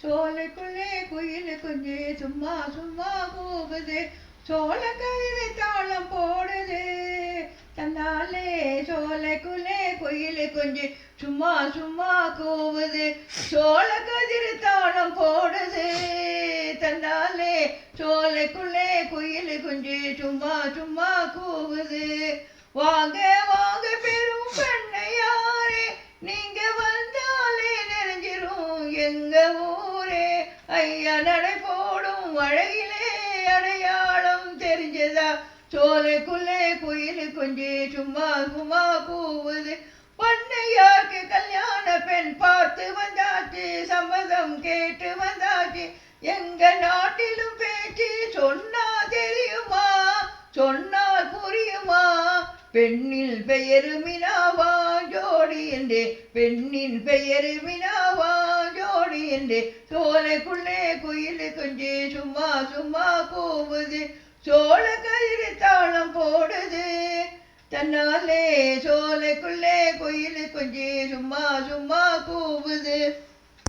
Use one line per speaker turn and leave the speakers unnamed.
சோலைக்குள்ளே குயில் குஞ்சு சும்மா சும்மா கூவுது, சோள கயிறு தாளம் போடுது. தன்னாலே சோலைக்குள்ளே குயில் குஞ்சு சும்மா சும்மா கூவுது, சோள கதிர் தாளம் போடுது. தன்னாலே சோலைக்குள்ளே குயில் குஞ்சு சும்மா சும்மா கூவுது. வாங்க வாங்க பெரும் பண்ணையாரே, நீங்க வந்தாலே நிறைஞ்சிரும் எங்க ஊரே. ஐயா நடை போடும் அழகிலே அடையாளம் தெரிஞ்சதா, சோலைக்குள்ளே குயில் குஞ்சு சும்மா சும்மா கூவுது. பண்ணையாருக்கு கல்யாண பெண் பார்த்து வந்தாச்சு, சம்மதம் கேட்டு வந்தாச்சு. எங்க நாட்டிலும் பேச்சு சொன்னா தெரியுமா, சொன்னால் புரியுமா. பெண்ணில் பெயரு மினாவா ஜோடி என்றே, பெண்ணின் பெயரு மினாவா ஜோடி என்றே. சோலைக்குள்ளே குயில் குஞ்சு சும்மா சும்மா கூவுது, சோள கயிறு தாளம் போடுது. தன்னாலே சோலைக்குள்ளே குயில் குஞ்சு சும்மா சும்மா கூவுது.